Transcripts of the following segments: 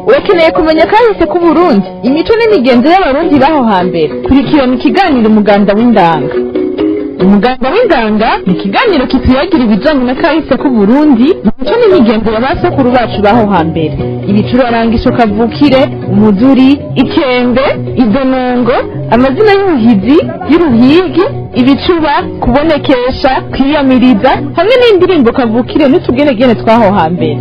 urakeneye kumenya kahise k'Uburundi, imico n'imigenzo y'abarundi baho hambere. Kurikirana ikiganiro umuganda w'indanga. Umuganda w'indanga ni ikiganiro kituyagira ibijanye na kahise k'Uburundi, imico n'imigenzo y'abasokuru bacu baho hambere. Ibicurarangisho kavukire, umuduri, ikembe, idonongo, amazina y'ubuhizi, y'uruhigi, ibicuba, kubonekesha, kwiyamiriza, hamwe n'indirimbo kavukire n'utugenegene twaho hambere.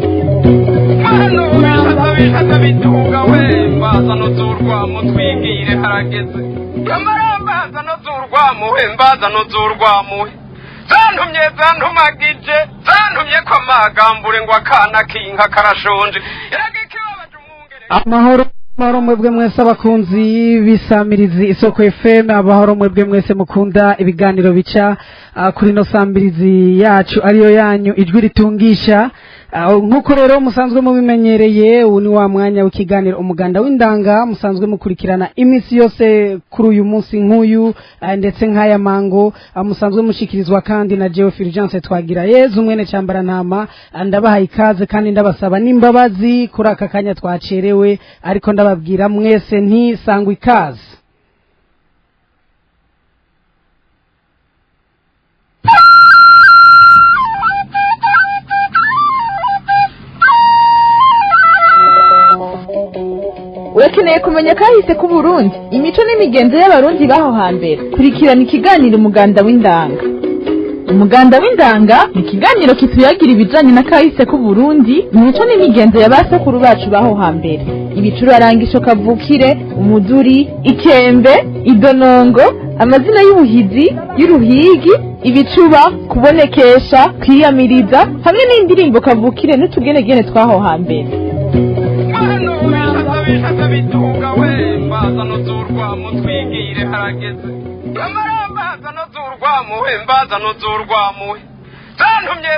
bitunga we mbaza nozurwamo twigire harageze kamara mbaza nozurwamo mbaza nozurwamo zantumagije zantumye ko amagambure ngo akana kinka karashonje iragikibabaje umwungere amahoro mwebwe mwese abakunzi bisamirizi isoko FM, amahoro mwebwe mwese mukunda ibiganiro bica kuri no samirizi yacu ariyo yanyu ijwi ritungisha. Nkuko rero musanzwe mubimenyereye, ubu ni wa mwanya w'ikiganiro umuganda w'indanga musanzwe mukurikirana imisi yose kuri uyu munsi nk'uyu ndetse nk'aya mango, musanzwe mushikirizwa kandi na Jewe Fulgence Twagira Yezu mwene Cyambara Ntama. Ndabaha ikaze kandi ndabasaba n'imbabazi kuri aka kanya twacerewe, ariko ndababwira mwese nti sangwa ikaze. Urakeneye kumenya kahise k'Uburundi, imico n'imigenzo y'abarundi baho hambere. Kurikirana ikiganiro umuganda w'indanga. Umuganda w'indanga ni ikiganiro kituyagira ibijanye na kahise k'Uburundi, imico n'imigenzo y'abasokuru bacu baho hambere. Ibicurarangisho kavukire, umuduri, ikembe, idonongo, amazina y'ubuhizi, y'uruhigi, ibicuba, kubonekesha, kwiyamiriza, hamwe n'indirimbo kavukire n'utugenegene twaho hambere. bitunga we mbaza nozurwamo twigire harageze kamara mbaza nozurwamo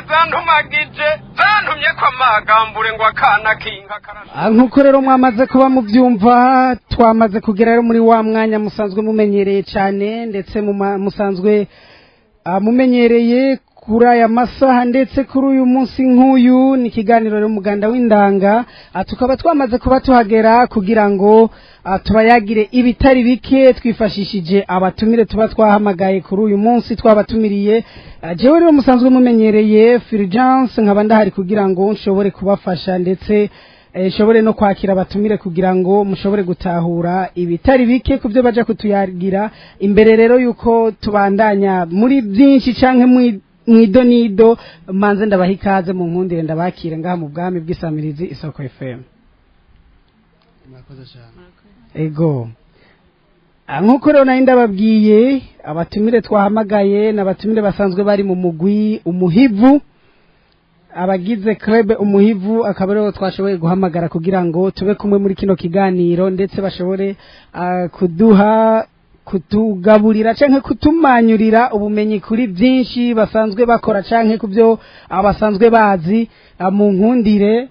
zantumagije zantumye ko amagambure ngo akana kinka karashonje. Nkuko rero mwamaze kuba mubyumva, twamaze kugera rero muri wa mwanya musanzwe mumenyereye cyane, ndetse musanzwe mumenyereye kuri aya masaha ndetse kuri uyu munsi nk'uyu. Ni ikiganiro rero umuganda w'indanga, tukaba twamaze kuba tuhagera kugira ngo tubayagire ibitari bike twifashishije abatumire tuba twahamagaye kuri uyu munsi twabatumiriye. Jewe rero musanzwe mumenyereye Fulgence, nkaba ndahari kugira ngo nshobore kubafasha ndetse nshobore no kwakira abatumire kugira ngo mushobore gutahura ibitari bike kubyo baje kutuyagira. Imbere rero yuko tubandanya muri byinshi canke mwidonido, manze ndabaha ikaze mu nkundire ndabakire ngaha mu bwami bw'isamirizi isoko FM. Murakoze cyane. Ego, nkuko rero nari ndababwiye, abatumire twahamagaye n'abatumire basanzwe bari mu mugwi umuhivu, abagize club umuhivu, akaba rero twashoboye guhamagara kugira ngo tube kumwe muri kino kiganiro, ndetse bashobore kutugaburira canke kutumanyurira ubumenyi kuri byinshi basanzwe bakora canke kubyo abasanzwe bazi. Mu nkundire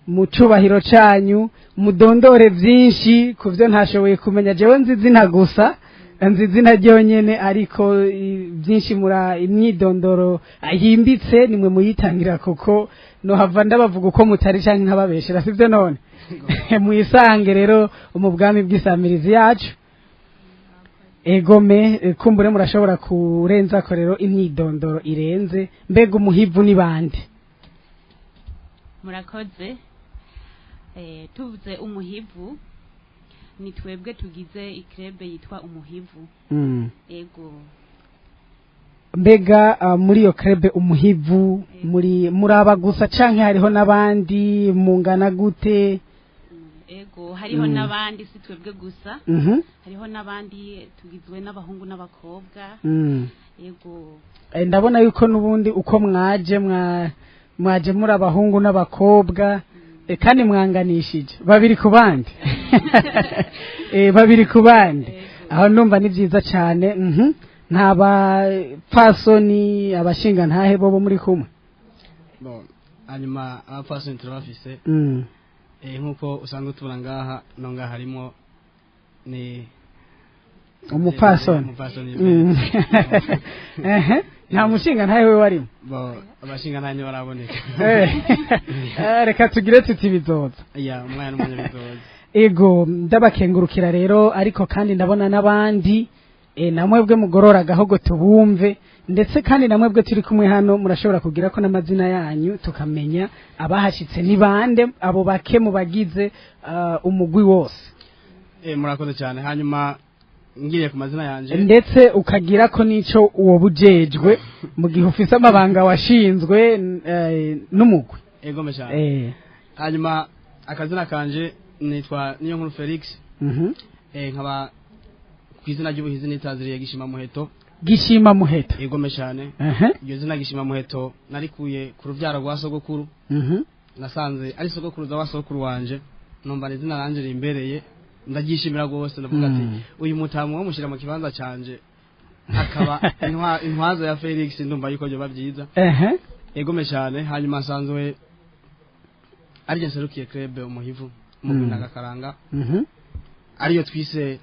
mu cubahiro canyu mudondore byinshi kuvyo ntashoboye kumenya. Jewe nzizina gusa, nzizina ryonyene, ariko byinshi mura imyidondoro ahimbitse nimwe muyitangira, kuko no hava ndabavuga uko mutari canke nkababeshera, sivyo none? Muyisange rero mu bwami bw'isamirizi yacu. Egome, kumbure murashobora kurenza ko rero imyidondoro irenze. Mbega umuhivu ni bande? Murakoze. Tuvuze umuhivu, ni twebwe tugize ikrebe yitwa umuhivu. Ego. Mbega muri iyo krebe umuhivu muraba gusa canke hariho nabandi mungana gute? Ego, hariho nabandi, si twebwe gusa. Hariho nabandi tugizwe n'abahungu n'abakobwa. Ego. Ndabona yuko nubundi uko mwaje muri abahungu n'abakobwa, kandi mwanganishije babiri ku bandi. Babiri ku bandi, aho numva ni byiza cyane. Nta bapfasoni abashinga ntahe bobo muri kumwe? Hanyuma abapfasoni turabafise, nkuko usanga tubona ngaha no ngaha harimo ni umupfasoni. nta mushinga ntawe we warimo abashinga ntawe baraboneka reka tugire tuti bizoza umwana n'umunyabizoza ego ndabakengurukira rero ariko kandi ndabona n'abandi namwebwe mugorora agahogo tubumve ndetse kandi namwebwe turi kumwe hano murashobora kugira ko n'amazina yanyu tukamenya abahashitse ni bande abo bake mu bagize umugwi wose murakoze cyane hanyuma ngiye ku mazina yanje ndetse ukagira ko nico uwo bujejwe mu gihe ufise amabanga washinzwe n'umugwi ego cyane hanyuma akazina kanje nitwa niyo nkuru Felix nkaba kwizina ry'ubuhizi nitaziriye gishima muheto ego cyane iyo zina gishima muheto narikuye ku rubyaro rwa sogokuru nasanze ari sogokuruza wa sogokuru wanje numva izina ranje rimbereye ndagishimira gose ndavuga ati uyu mutamu wo mushira mu kibanza canje akaba intwazo ya Felix ndumva yuko byo babyiza ego cyane hanyuma sanzwe ari nserukiye club umuhivu mu Nagakaranga ariyo twise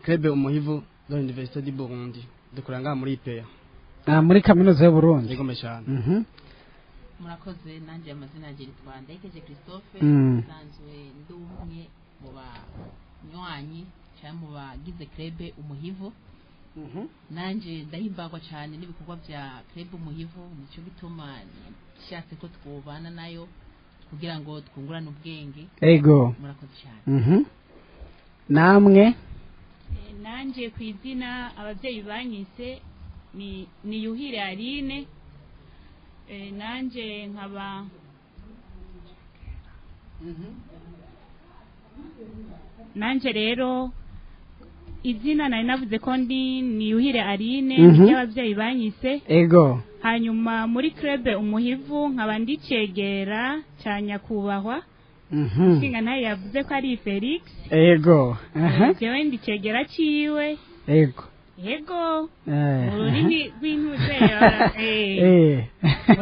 club umuhivu de l'Université du Burundi dukuranga muri IPEA muri kaminuza y'u Burundi ego cyane murakoze nanje amazina yanjye yitwa Ndayikeje Christophe sanzwe ndumwe mu banywanyi cyangwa mu bagize club umuhivu nanje ndahimbagwa cyane n'ibikorwa bya club umuhivu nicyo bituma nshatse ko twubana nayo kugira ngo twungurane ubwenge ego murakoze cyane namwe nanje ku izina ababyeyi banyise ni Yuhire Aline nanje nkaba nanje rero izina nari navuze ko ni Yuhire Aline y'ababyeyi banyise ego hanyuma muri club umuhivu nkaba ndicegera cya nyakubahwa Shinga naye yavuze ko ari Felix ego jewe ndicegera ciwe ego ururimi rw'intuzera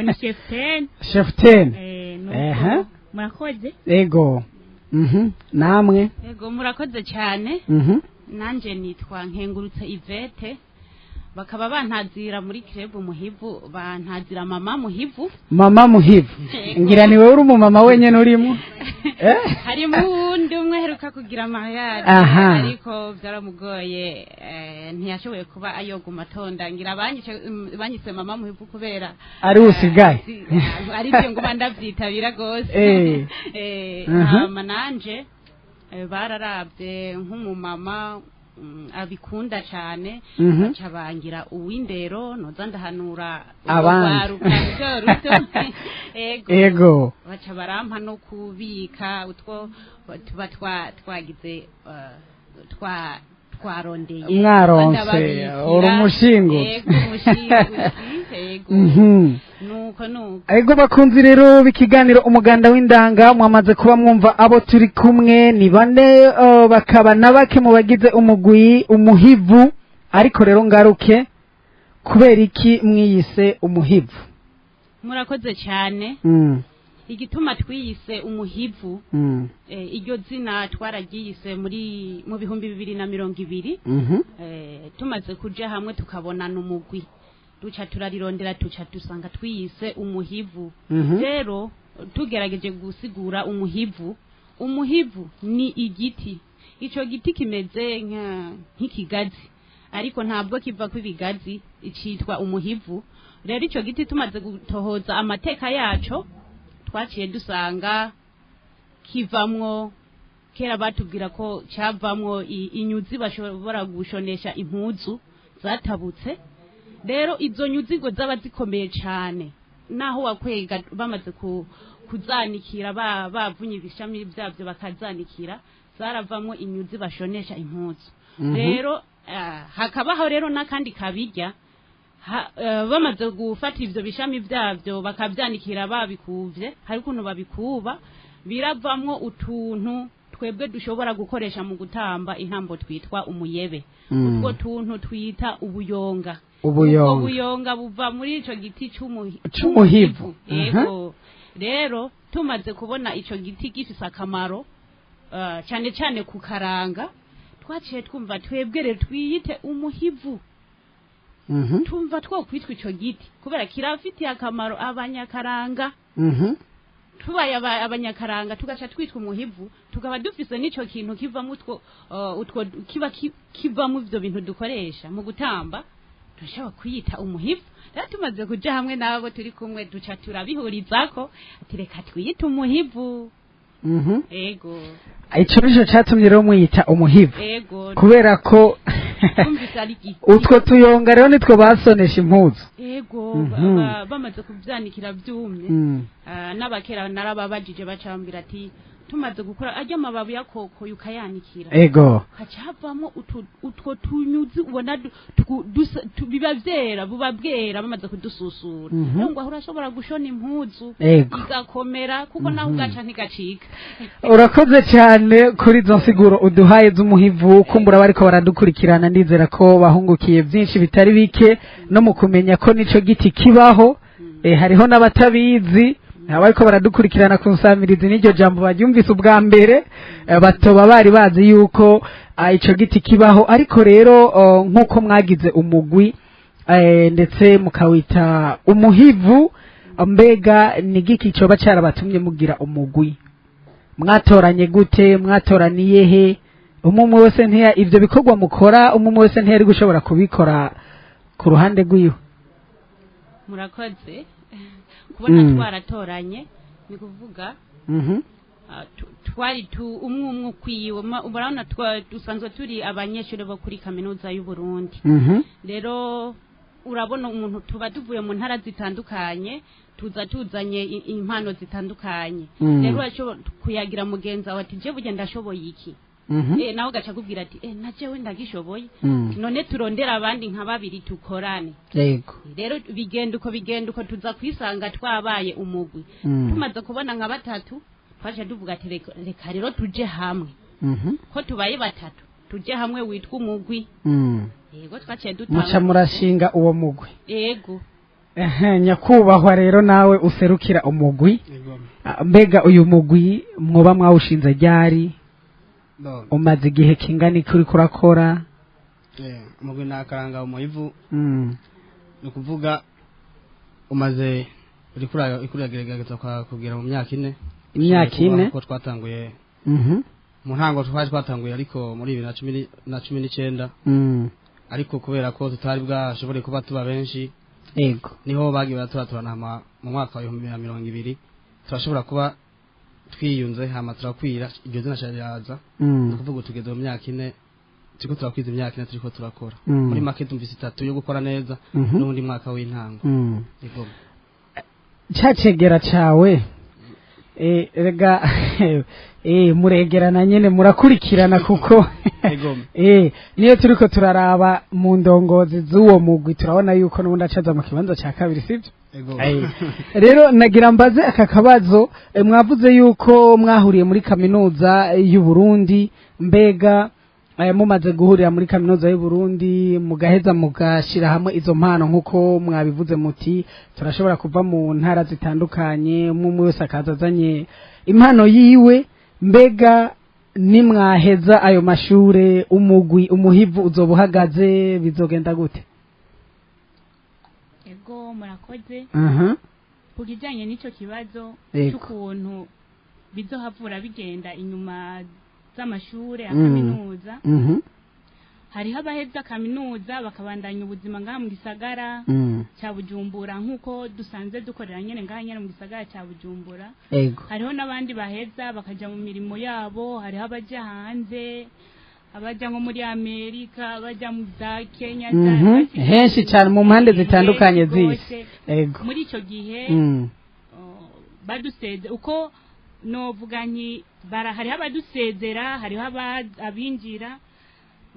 ni chef 10 murakoze ego namwe ego murakoze cyane nanje nitwa Nkengurutse Yvette bakaba bantazira muri club umuhivu bantazira mama muhivu ngira ni wewe uri umumama wenyene urimo hari mundi umwe heruka kugira mariage ariko byaramugoye ntiyashoboye kuba ayoguma tonda ngira banyise mama muhivu kubera ari usigaye ari byo ngoma ndavyitabira gose mama nanje bararabye nk'umumama abikunda cyane baca bangira uwindero noza ndahanura ruto ego baca barampa no kubika utwo tuba twagize twarondeye mwaronse urumushingo nuko ego bakunzi rero bikiganiro umuganda w'indanga mwamaze kuba mwumva abo turi kumwe ni bane bakaba nabake mu bagize umugwi umuhivu ariko rero ngaruke kubera iki mwiyise umuhivu murakoze cyane igituma twiyise umuhivu iryo zina twaragiyise mu bihumbi 2020 tumaze kuja hamwe tukabonana umugwi duca turarirondera tuca dusanga twiyise umuhivu rero tugerageje gusigura umuhivu ni igiti ico giti kimeze nk'ikigazi ariko ntabwo kiva kw'ibigazi icitwa umuhivu rero ico giti tumaze gutohoza amateka yaco twaciye dusanga kivamwo kera batubwira ko cyavamwo inyuzi bashobora gushonesha impuzu zatabutse rero izo nyuzi ngo zaba zikomeye cyane naho wakwega bamaze kuzanikira bavunye ibishami byabyo bakazanikira zaravamwo inyuzi bashonesha impuzu rero hakabaho rero n'akandi kabijya bamaze gufata ivyo bishami byabyo bakabyanikira babikuvye hari ukuntu babikuba biravamwo utuntu twebwe dushobora gukoresha mu gutamba intambo twitwa umuyebe utwo tuntu twita ubuyonga buva muri ico giti c'umuhivu yego rero tumaze kubona ico giti gifise akamaro cyane cyane ku karanga twaciye twumva twebwe rero twiyite umuhivu tumva twokwitwa ico giti kubera kirafitiye akamaro abanyakaranga tubaye abanyakaranga tugaca twitwa umuhivu tukaba dufise n'ico kintu kivamo utwo kivamo ivyo bintu dukoresha mu gutamba turashobora kuyita umuhivu rero tumaze kuja hamwe nabo turi kumwe duca turabihurizako ati reka twiyite umuhivu ego ico nico catumye rero mwiyita umuhivu ego kubera ko utwo tuyonga rero nitwo basonesha impuzu ego bamaze kuvyanikira vyumye n'abakera narababajije bacambira ati tumaze gukora ajya amababi ya koko yukayanikira ego hacavamo utwo tunyuzi ubona biba vyera buba bwera bamaze kudususura ngo aho urashobora gushona impuzu igakomera kuko naho ugaca ntigacika urakoze cyane kuri izo nsiguro uduhaye z'umuhivu kumbura bariko baradukurikirana ndizera ko bahungukiye byinshi bitari bike no mu kumenya ko nico giti kibaho hariho n'abatabizi abariko baradukurikirana ku nsamirizi n'iryo jambo baryumvise ubwa mbere batoba bari bazi yuko ico giti kibaho ariko rero nk'uko mwagize umugwi ndetse mukawita umuhivu mbega ni giki coba carabatumye mugira umugwi mwatoranye gute mwatoraniye he umwe wese ntiya ivyo bikorwa mukora umwe wese ntiyari gushobora kubikora ku ruhande rw'iwe murakoze kubona twaratoranye ni kuvuga twari umwe ukwiwe urabona dusanzwe turi abanyeshuri bo kuri kaminuza y'u Burundi rero urabona umuntu tuba tuvuye mu ntara zitandukanye tuzanye impano zitandukanye rero urashobora kuyagira mugenzi wawe ati je burya ndashoboye iki nawe gaca kubwira ati najewe ndagishoboye none turondera abandi nka babiri tukorane yego rero bigenda uko tuza kwisanga twabaye umugwi tumaze kubona nka batatu twaje tuvuga ati reka rero tuje hamwe ko tubaye batatu tuje hamwe witwa umugwi yego twaciye dutanga muca murashinga uwo mugwi yego nyakubahwa rero nawe userukira umugwi mbega uyu mugwi mwoba mwawushinze ryari umaze igihe kingana iki uriko urakora umugwi nakaranga umuhivu ni ukuvuga umaze uriko uragerageza kugira mu myaka ine ko twatanguye mu ntango twatanguye ariko muri 2019 ariko kubera ko tutari bwashobore kuba tuba benshi yego niho bagiye baraturana mu mwaka wa 2020 turashobora kuba twiyunze hama turakwira iryo zina cyaraza kuvuga tugeze mu myaka ine turiko turakwiza imyaka ine turiko turakora muri make tumvise 3 yo gukora neza n'undi mwaka w'intango yego cyacegera cawe rega muregerana nyene murakurikirana kuko niyo turiko turaraba mu ndongozi z'uwo mugwi turabona yuko n'ubundi acaza mu kibanza ca kabiri sivyo rero nagira mbaze aka kabazo mwavuze yuko mwahuriye muri kaminuza y'u Burundi mbega mumaze guhurira muri kaminuza y'u Burundi mugaheza mugashira hamwe izo mpano nkuko mwabivuze muti turashobora kuva mu ntara zitandukanye umwe wese akazazanye impano yiwe mbega nimwaheza ayo mashure umugwi umuhivu uzobuhagaze bizogenda gute ego murakoze kugijanye n'ico kibazo cy'ukuntu bizohavura bigenda inyuma z'amashure ya kaminuza hariho abaheza kaminuza bakabandanya ubuzima ngaha mu gisagara cya Bujumbura nk'uko dusanze dukorera nyene ngaha nyene mu gisagara cya Bujumbura hariho n'abandi baheza bakaja mu mirimo yabo hariho abaja hanze abaja nko muri Amerika abaja mu za Kenya henshi cyane mu mpande zitandukanye z'isi muri ico gihe baduseze uko novuga nti hariho abadusezera hariho abinjira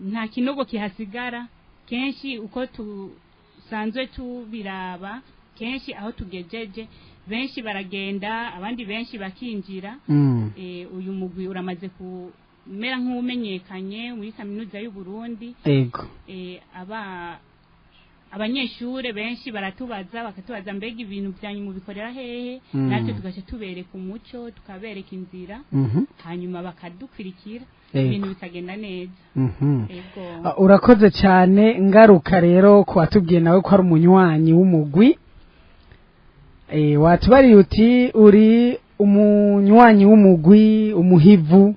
nta kinogo kihasigara kenshi uko tusanzwe tubiraba kenshi aho tugejeje benshi baragenda abandi benshi bakinjira uyu mugwi uramaze kumera nk'umenyekanye muri kaminuza y'u Burundi abanyeshure benshi baratubaza bakatubaza mbega ibintu byanyu mubikorera hehe natwe tugaca tubereka umuco tukabereka inzira hanyuma bakadukurikira ibintu bikagenda neza. Urakoze cyane. Ngaruka rero ko watubwiye nawe ko ari umunywanyi w'umugwi, watubariye uti uri umunywanyi w'umugwi umuhivu,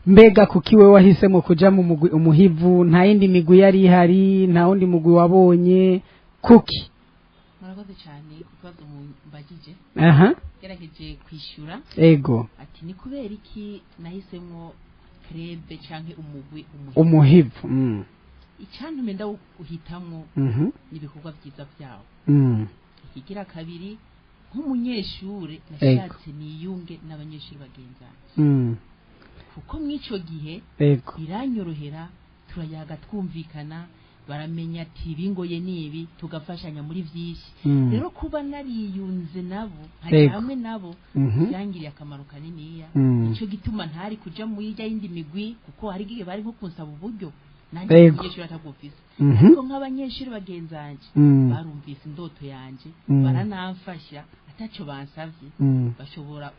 mbega kuki we wahisemo kuja mu mugwi umuhivu? Nta yindi migwi yari ihari? Nta wundi mugwi wabonye? Kuki? Murakoze cyane kubaza mbagije. Gerageje kwishura. Ego. Ati ni kubera iki nahisemo krebe canke umugwi umuhivu? Icyantume ndawuhitamwo nibikorwa byiza byawo. Ikigira kabiri nk'umunyeshure nashatse niyunge n'abanyeshuri bagenzana. Kuko mwico gihe biranyorohera turayaga twumvikana, baramenya ati bingoye nibi tugafashanya muri vyinshi. Rero kuba nariyunze nabo hari hamwe nabo byangiriye akamaro kaniniya. Ico gituma ntari kuja mu yijya yindi migwi kuko hari gihe bari nko kunsaba uburyo nanjye umunyeshuri atagufise. Kuko nk'abanyeshuri bagenzanje barumvise indoto yanje baranamfasha ataco bansavye bashobora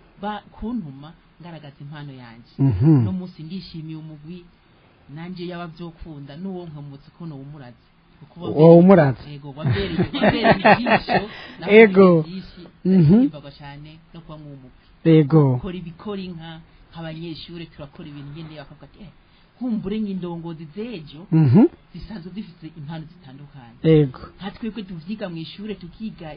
kuntuma ngaragaza impano yanje. No musi ndishimiye umugwi nanje yabavyokunda nuwo nkamutse ko no umurazi uwo umurazi. Ego wabere bijisho ego nimbaga cyane no kwa mwumugwi. Ego kora ibikora inka nk'abanyeshure turakora ibintu ngende bakavuga ati humbure nk'indongozi zejo zisanzwe zifite impano zitandukanye. Ego hatwebwe tuvyiga mu ishure tukiga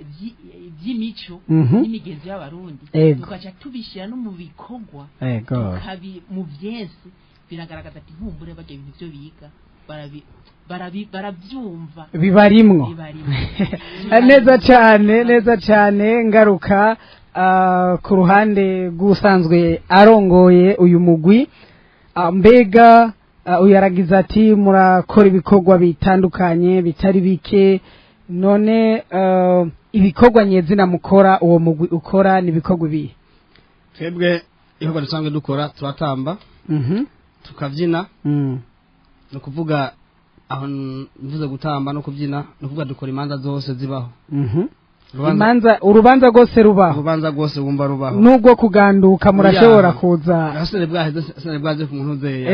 ivy'imico n'imigenzo y'abarundi tukaca tubishira no mu bikorwa. Ego kabi mu vyensi biragaragaza ati humbure baje ibintu byo biga barabyumva bibarimwo. Neza cyane. Ngaruka ku ruhande gusanzwe arongoye uyu mugwi, mbega uyaragiza ati murakora ibikorwa bitandukanye bitari bike, none ibikorwa nyezina mukora uwo mugwi ukora ni ibikorwa bihe? Twebwe ibikorwa dusanzwe dukora turatamba tukavyina. No kuvuga aho mvuze gutamba no kubyina no kuvuga dukora imanza zose zibaho. Urubanza rwose wumva rubaho nubwo kuganduka murashobora kuza asene bwaje ku muntu zeya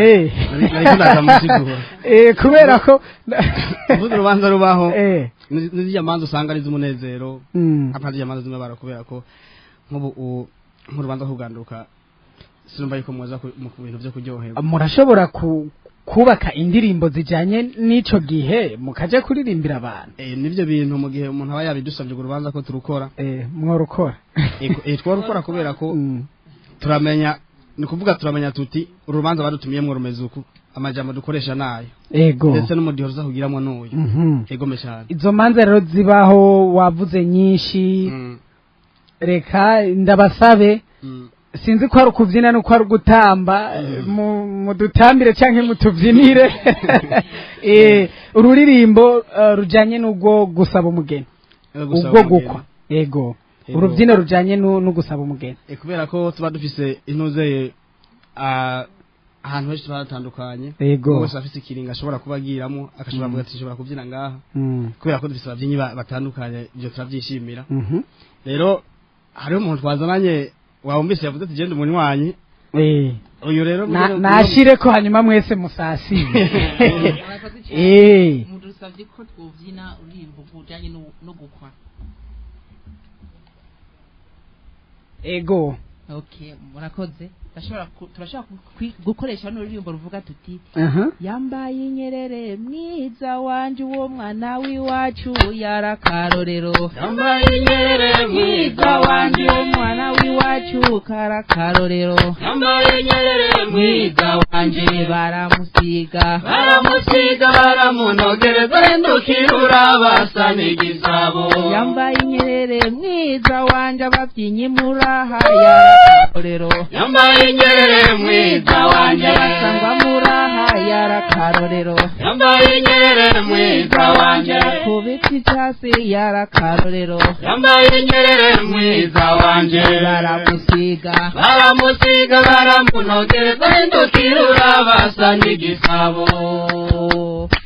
nari kunaza musigura kubera ko uvuze urubanza rubaho n'izya manza usanga ari z'umunezero apaje yamanza zimwe barakubera ko nk'ubu nk'urubanza kuganduka sinumva yuko muza mu bintu byo kuryoherwa. Murashobora kubaka indirimbo zijanye n'ico gihe mukaje kuririmbira abantu. Nivyo bintu mu gihe umuntu aba yabidusabye urubanza ko turukora. Mworukora. Twarukora kubera ko turamenya ni kuvuga turamenya tuti urubanza badutumiyemo rumeze uku amajambo dukoresha nayo. Ego ndetse n'umudiho uza kugiramo n'uyu. Ego meshana izo manza rero zibaho wavuze nyinshi. Reka ndabasabe sinzi ko ari ukubyina no ko ari gutamba mu dutambire canke mu tuvyinire ururirimbo rujanye n'ubwo gusaba umugeni ubwo gukwa. Ego urubyino rujanye no gusaba umugeni kubera ko tuba dufise intuze ahantu henshi turatandukanye. Wese afise ikiringa ashobora kubagiramo akashobora kuvuga ati ashobora kubyina ngaha kubera ko dufise abavyinnyi batandukanye ibyo turavyishimira. Rero hariho umuntu twazananye wawumbise yavuze ati genda umunywanyi uyu rero nashire ko hanyuma mwese musasi mudusavye ko twovyina urimbo kujanye no gukwa. Ego okay murakoze. turashobora gukoresha n'uririmbo ruvuga tuti yambaye inyerere mwiza wanje uwo mwana w'iwacu yarakarorero. Yambaye inyerere mwiza wanje uwo mwana w'iwacu karakarorero. Yambaye inyerere mwiza wanje baramusiga baramunogereza ndukirura basa n'igisabo. Yambaye inyerere mwiza wanje abavyinnyi muraha yarakarorero. Yambaye inyerere mwiza wanje basangwa muraha yarakarorero. Yambaye inyerere mwiza wanje kubita icyasi yarakarorero. Yambaye inyerere mwiza wanje baramusiga baramunogereza ndukirura basa n'igisabo.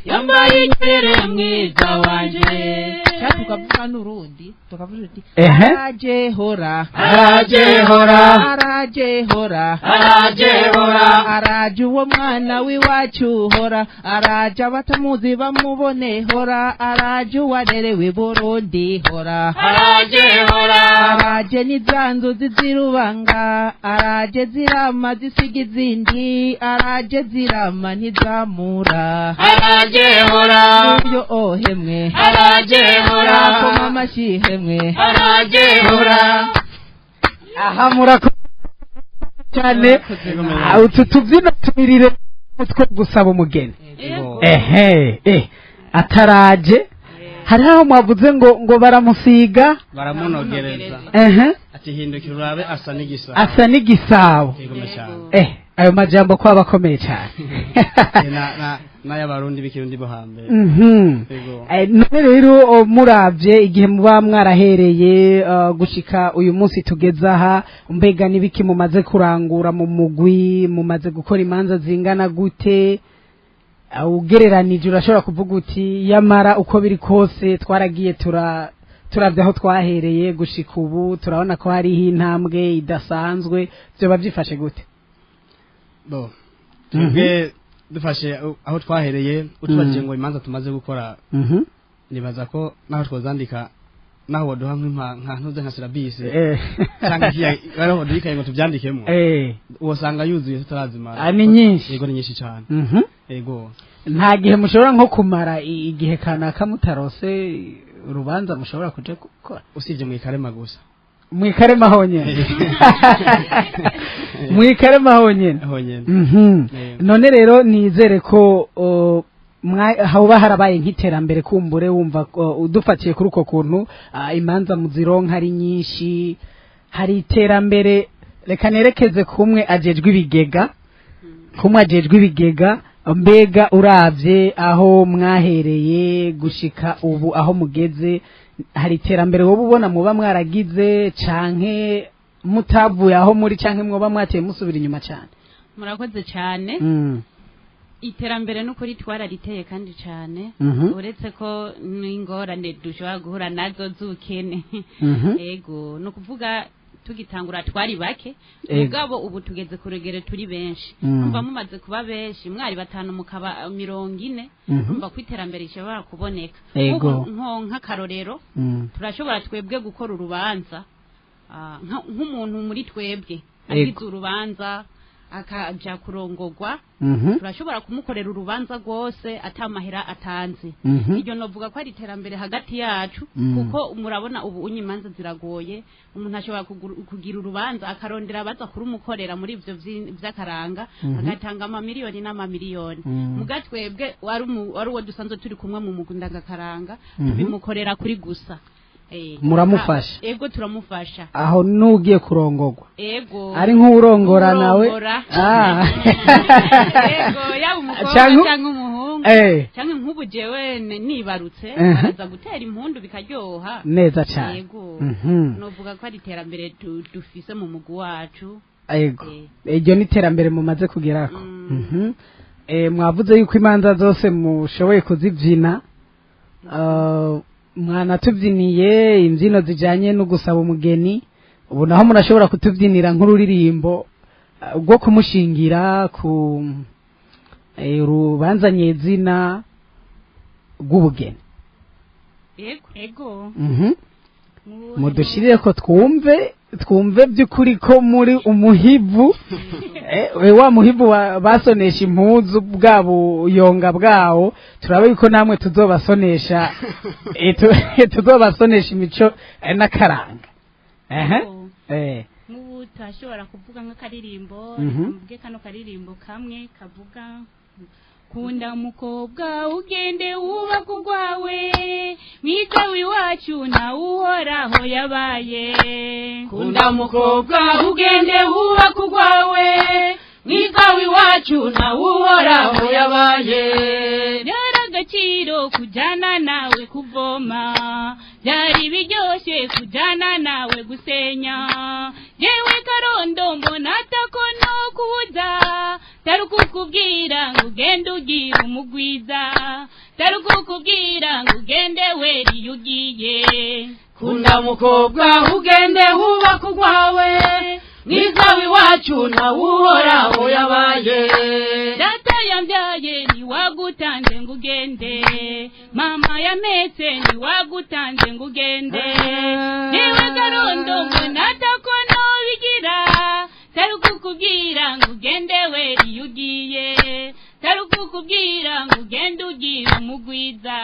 yambaye inyerere mwiza wanje cyangwa tukavuga n'urundi tukavuga uti araje hora araje uwo mwana w'iwacu hora araje abatamuzi bamubone hora araje uwarerewe Burundi hora araje n'izanzu zizirubanga araje zirama zisiga izindi araje zirama ntizamura uyo ohemwe koma amashihemwe aha murakoze cyane utu tubyino tubirire two gusaba umugeni ataraje hari aho mwavuze ngo baramusiga baramunogereza ati hindukira urabe asa n'igisabo ayo majambo ko abakomeye cyane n'ay'abarundi b'ikirundi bo hambere none rero muravye igihe muba mwarahereye gushika uyu munsi tugeze aha mbega nibiki mumaze kurangura mu mugwi mumaze gukora imanza zingana gute ugereranije urashobora kuvuga uti yamara uko biri kose twaragiye turavye aho twahereye gushika ubu turabona ko hariho intambwe idasanzwe vyoba vyifashe gute twebwe dufashe aho twahereye utubajije ngo imanza tumaze gukora nibaza ko naho twozandika naho waduha nka ntuze nka serabise cyangwa bari wadikaye ngo tubyandikemo usanga yuzuye tutarazimara ni nyinshi yego ni nyinshi cyane yego nta gihe mushobora nko kumara igihe kanaka mutarose urubanza mushobora kuja gukora usibye mu ikarema gusa mwikarema honyene none rero nizere ko haba harabaye nk'iterambere kumbure wumva udufatiye kuri uko kuntu imanza muzironka ari nyinshi hari iterambere reka nerekeze kumwe ajejwe ibigega mbega uravye aho mwahereye gushika ubu aho mugeze hari iterambere wowe ubona muba mwaragize canke mutavuye aho muri canke mwoba mwateye musubira inyuma cyane murakoze cyane iterambere n'ukuri twarariteye kandi cyane uretse ko n'ingorane dushobora guhura nazo z'ubukene yego no kuvuga tugitangura twari bake mugabo ubu tugeze kurugere turi benshi umva mumaze kuba benshi mwari batanu mukaba 40 umva kwiterambere ishobora kuboneka nk'akarorero turashobora twebwe gukora urubanza nk'umuntu muri twebwe agize urubanza akaja kurongogwa turashobora kumukorera urubanza rwose atamahera atanze iryo novuga ko ari iterambere hagati yacu kuko murabona ubu unyimanza ziragoye umuntu ashobora kugira urubanza akarondera abaza kurumukorera muri ivyo vy'akaranga agatanga amamiliyoni n'amamiliyoni mugatwebwe wari uwo dusanzwe turi kumwe mu mugundanga karanga tubimukorera kuri gusa muramufasha ego turamufasha aho nugiye kurongogwa ego ari nk'urongora nawe ego yaba umukobwa cyangwa umuhungu cyangwa nk'ubu jewe nibarutse araza gutera impundu bikaryoha neza cyane ego novuga ko ari iterambere dufise mu mugu wacu ego iryo ni iterambere mumaze kugerako mwavuze yuko imanza zose mushoboye kuzibyina mwana tubyiniye imbyino zijanye no gusaba umugeni ubu naho murashobora kutubyinira nk'ururirimbo rwo kumushingira ku urubanza nyezina rw'ubugeni ego mudushirire ko twumve by'ukuri ko muri umuhivu wa muhivu basonesha impuzu bwabo yonga bwawo turabe yuko namwe tuzobasonesha imico n'akaranga nk'ubu turashobora kuvuga nk'akaririmbo mvuge kano karirimbo kamwe kavuga kunda mukobwa ugende wubaka urwawe mwiza w'iwacu nawe uhoraho yabaye kunda mukobwa ugende wubaka urwawe mwiza w'iwacu nawe uhoraho yabaye agaciro kujana nawe kuvoma byari biryoshye kujana nawe gusenya yewe karondo mbona tako no kuza taruku kukubwira ngo ugende ugira umugwiza tari kukubwira ngo ugende weri ugiye kunda mukobwa ugende wubaka urwawe mwiza w'iwacu nawe uhoraho yabaye data yambyaye ntiwagutanze ngo ugende mama yametse ntiwagutanze ngo ugende niwe garondo mwe natako nobigira tari kukubwira ngo ugende weri ugiye tari kukubwira ngo ugende ugira umugwiza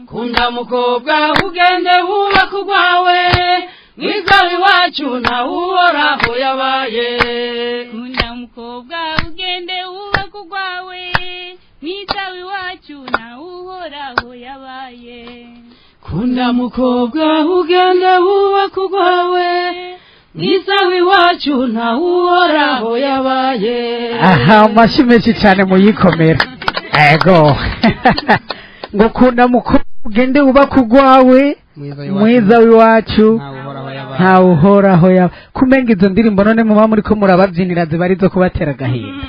kunda mukobwa ugende wubaka urwawe mwiza w'iwacu nawe uhoraho yabaye kunda mukobwa ugende wubaka urwawe mwiza w'iwacu nawe uhoraho yabaye kunda mukobwa ugende wubaka urwawe mwiza w'iwacu nawe uhoraho yabaye aha amashyi menshi cyane muyikomera ego ngo kunda mukobwa ugende wubaka urwawe mwiza w'iwacu ntawe uhoraho yaba kumenga izo ndirimbo none muba muri ko murababyinira ziba ari zo kubatera agahinda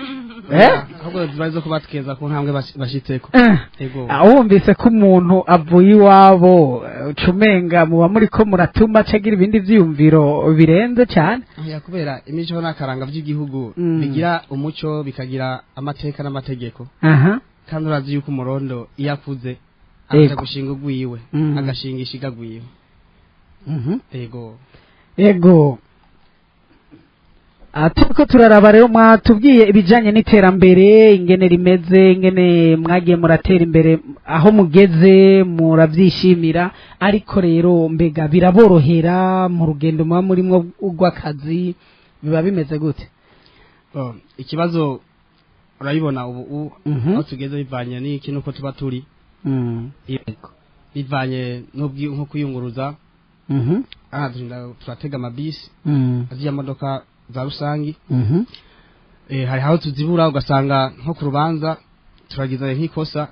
ahubwo ziba ari zo kubatkeza ku ntambwe bashitseko wumvise ko umuntu avuye iwabo ucumenga muba muri ko muratuma acagira ibindi byiyumviro birenze cyane kubera imico n'akaranga by'igihugu bigira umuco bikagira amateka n'amategeko kandi urazi yuko umurondo iyo akuze aja gushinga ugwiwe agashinga ishiga gwiwe ego turiko turaraba rero mwatubwiye ibijanye n'iterambere ingene rimeze ingene mwagiye muratera imbere aho mugeze muravyishimira ariko rero mbega biraborohera mu rugendo muba murimwo urw'akazi biba bimeze gute ikibazo urabibona ubu aho tugeze bivanye n'iki nuko tuba turi bivanye nko kwiyunguruza turatega amabisi aziya modoka za rusangi hari aho tuzibura ugasanga nko ku rubanza turagizanye nk'ikosa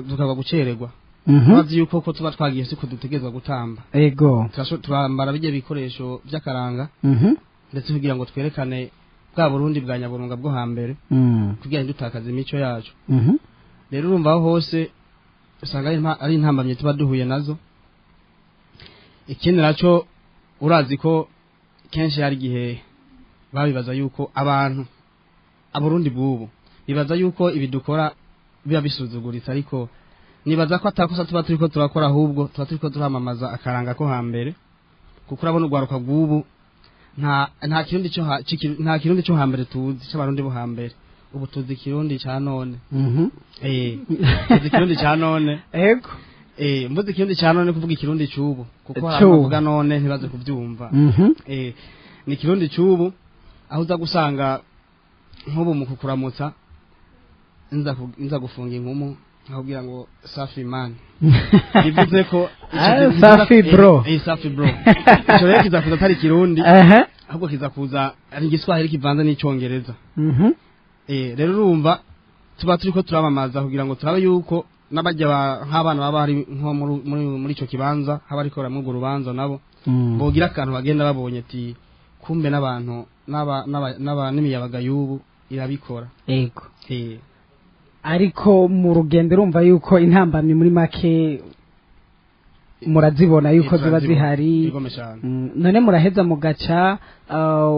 tukaba gucererwa urazi yuko ko tuba twagiye siko dutegerezwa gutamba turambara bijya bikoresho by'akaranga ndetse kugira ngo twerekane bwa Burundi bwa nyaburunga bwo hambere kugira ngo dutakaze imico yacu rero urumva aho hose usanga ari intambamye tuba duhuye nazo ikindi naco urazi ko kenshi hari igihe babibaza yuko abantu aburundi bw'ubu bibaza yuko ibidukora biba bisuzuguritse ariko nibaza ko atakosa tuba turiko turakora ahubwo tuba turiko turamamaza akaranga ko hambere kuko urabona urwaruka bw'ubu nta kirundi cyo hambere tuzi cy'abarundi bo hambere ubu tuzi ikirundi cya none tuzi ikirundi cya none ego mvuze ikirundi cya none kuvuga ikirundi cy'ubu kuko haravuga none ntibaze kubyumva ni ikirundi cy'ubu aho uza gusanga nk'ubu mu kukuramutsa nza gufunga inkumu nkabwira ngo safi man bivuze ko safi bro safi bro icyo rero kizakuza atari ikirundi ahubwo kizakuza ari igiswahili kivanze n'icyongereza rero urumva tuba turiko turamamaza kugira ngo turabe yuko n'abajya nk'abana baba hari nko muri icyo kibanza haba ariko baramugura urubanza nabo bogira akantu bagenda babonye ati kumbe n'abantu n'imiyabaga y'ubu irabikora yego ariko mu rugendo urumva yuko intambamyi muri make murazibona yuko ziba zihari none muraheza mugaca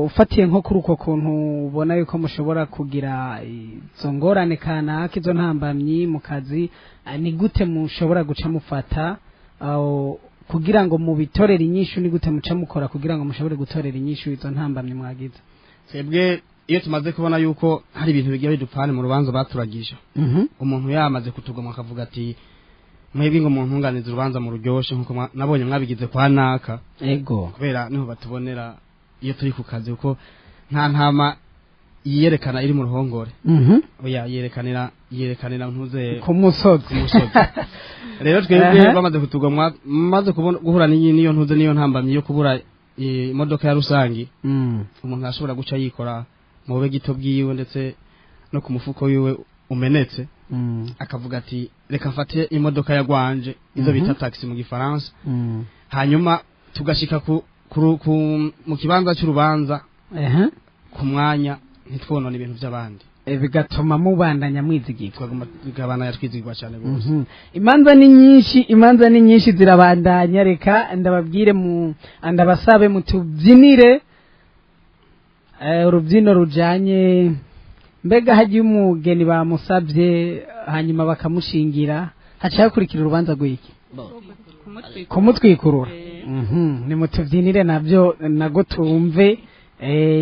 ufatiye nko kuri uko kuntu ubona yuko mushobora kugira izo ngorane kanaka izo ntambamyi mu kazi ni gute mushobora guca mufata kugira ngo mubitorere inyishu ni gute muca mukora kugira ngo mushobore gutorera inyishu izo ntambamyi mwagize twebwe iyo tumaze kubona yuko hari ibintu bigiye bidupfane mu rubanza baturagije umuntu yamaze kutugoma akavuga ati mwebwe ngo muntunganize urubanza mu ruryoshe nkuko nabonye mwabigize kwa naka ego kubera niho batubonera iyo turi ku kazi kuko nta ntama yerekana iri mu ruhongore oya yerekanira ntuze ku musozi rero twebwe bamaze kutugomwa maze guhura n'iyo ntuze niyo ntambamye yo kubura imodoka ya rusangi umuntu ashobora guca yikora mu bube gito bwiwe ndetse no ku mufuko wiwe umenetse akavuga ati reka mfate imodoka ya gwanje izo bita taxi mu gifaransa hanyuma tugashika mu kibanza cy'urubanza ku mwanya ntitwonone ibintu by'abandi bigatuma mubandanya mwizigirwa bigabana twizigirwa cyane gose imanza ni nyinshi zirabandanya reka ndababwire ndabasabe mutubyinire urubyino rujanye mbega hagiye umugeni bamusabye hanyuma bakamushingira haciye hakurikira urubanza rw'iki kumutwikurura ni mutubyinire nabyo nago tumve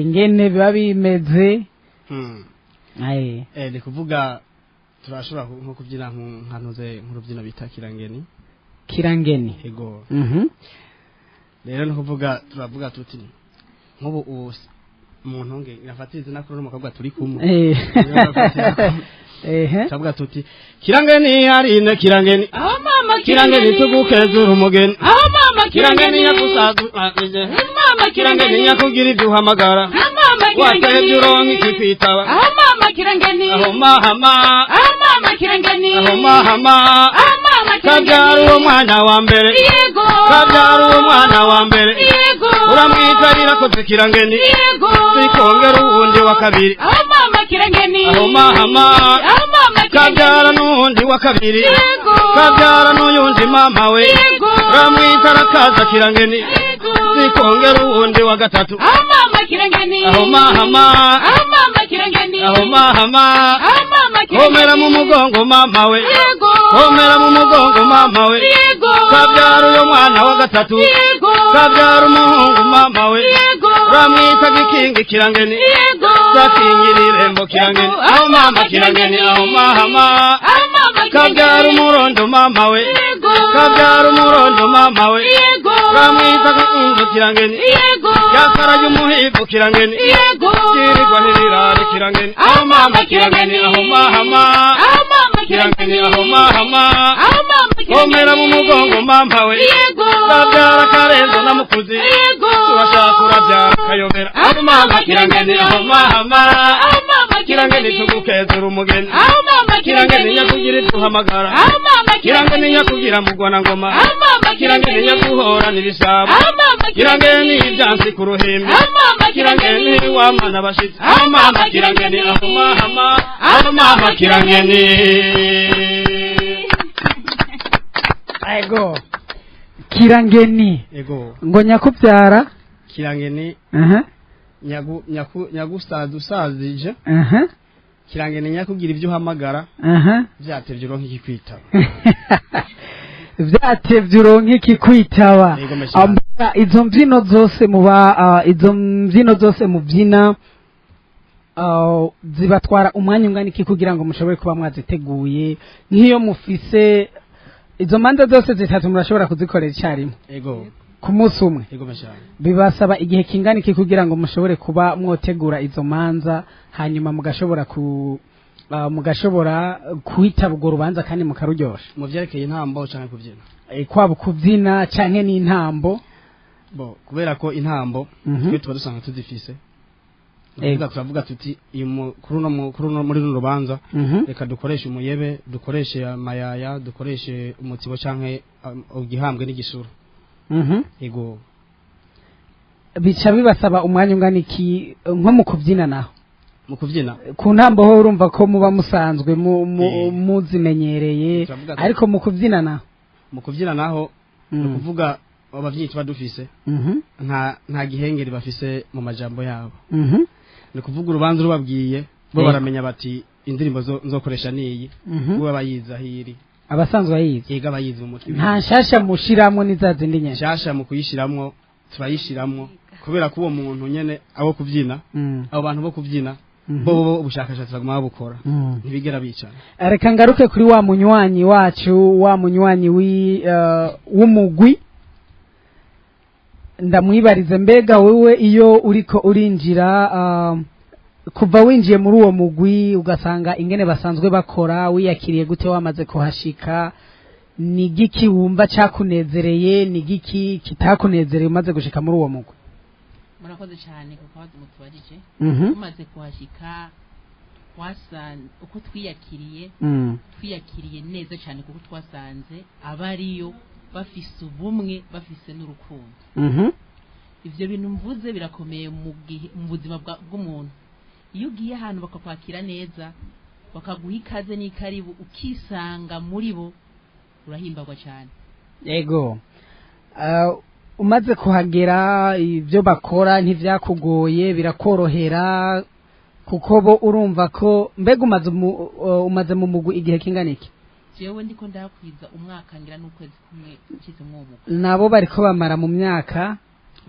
ngene biba bimeze ni kuvuga turashobora nko kubyina nkantuze nk'urubyino bita kirangeni yego rero ni kuvuga turavuga tuti nk'ubu umuntu nge yafatira izina kuri umukobwa turi kumwe turavuga tuti kirangeni harine kirangeni kirangeni tugukezura umugeni kirangeni yagusaza kirangeni yakugira ibyo uhamagara watahebye uronka ikikwitaba aho mahama kabyara uwo mwana wa mbere uramwitarira ko zikirangeni zikongera uwundi wa kabiri aho mahama kabyara n'uwundi wa kabiri kabyara n'uyundi mama we uramwitara kaza kirangeni zikongera uwundi wa gatatu aho mahama komera mu mugongo mama we komera mu mugongo mama we kabyara uyo mwana wa gatatu kabyara umuhungu mama we uramwita gikingi kirangeni zakingira irembo kirangeni aho mama kirangeni aho mahama kabyara umurondo mama we kabyara umurondo mama we uramwita gikingi kirangeni yakara y'umuhigo kirangeni kirirwa ntirirare kirangeni aho mama kirangeni aho mahama kirangeni aho mahama komera mu mugongo mama we kabyara karenzo na mukuzi turashaka urabyara kayobera aho mama kirangeni aho mahama kirangeni tugukezura umugeni kirangeni nyakugira duhamagara kirangeni nyakugira mugwana ngoma kirangeni nyaguhora n'ibisabo kirangeni ibyansi ku ruhimbi kirangeni wamana bashitsi aho mama kirangeni aho mama kirangeni ego kirangeni ngo nyakubyara kirangeni nyagusazije kirangeni nyakugira ibyo uhamagara byatevye uronka ikikwitaba byatevye uronka ikikwitaba izo mbyino zose mubyina zibatwara umwanya ungana iki kugira ngo mushobore kuba mwaziteguye nk'iyo mufise izo manza zose zitatu murashobora kuzikorera icyarimwe ku munsi umwe bibasaba igihe kingana iki kugira ngo mushobore kuba mwotegura izo manza hanyuma mugashobora kuhitaba urwo rubanza kandi mukaruryosha mu byerekeye intambo cyangwa kubyina kwaba kubyina cyangwa n'intambo kubera ko intambo twe tuba dusanga tuzifise turavuga tuti muri runo rubanza reka dukoreshe umuyebe dukoreshe amayaya dukoreshe umutsibo cyangwa igihambwe n'igisura yego bica bibasaba umwanya ungana iki nko mu kubyina naho mu kubyina ku ntambo ho urumva ko muba musanzwe muzimenyereye ariko mu kubyina naho ni ukuvuga ababyinnyi tuba dufise nta gihengeri bafise mu majambo yabo ni kuvuga urubanza rubabwiye bo baramenya bati indirimbo nzokoresha niyi bo bayiza hiri abasanzwe bayizi yega bayizi mu mutwe nta nshasha mushiramwo nizazindi nyene nshasha mu kuyishiramwo turayishiramwo kubera ko uwo muntu nyene abo kubyina abo bantu bo kubyina bo ubushakashatsi baguma babukora ntibigera bicara reka ngaruke kuri wa munywanyi wacu wa munywanyi w'umugwi ndamwibarize mbega wewe iyo uriko urinjira kuva winjiye muri uwo mugwi ugasanga ingene basanzwe bakora wiyakiriye gute wamaze kuhashika ni giki wumva cyakunezereye ni giki kitakunezereye umaze gushika muri uwo mugwi murakoze cyane kuko mutubajije umaze kuhashika uko twiyakiriye neza cyane kuko twasanze abariyo bafise ubumwe bafise n'urukundo ivyo bintu mvuze birakomeye mu buzima bw'umuntu iyo ugiye ahantu bakakwakira neza bakaguha ikaze n'ikaribu ukisanga muri bo urahimbagwa cyane. Yego umaze kuhagera ibyo bakora ntivyakugoye birakorohera kuko bo urumva ko mbega umaze mu mugwi igihe kingana iki? Jewe ndiko ndakwiza umwaka ngira n'ukwezi kumwe nshyize mwomuka. Nabo bariko bamara mu myaka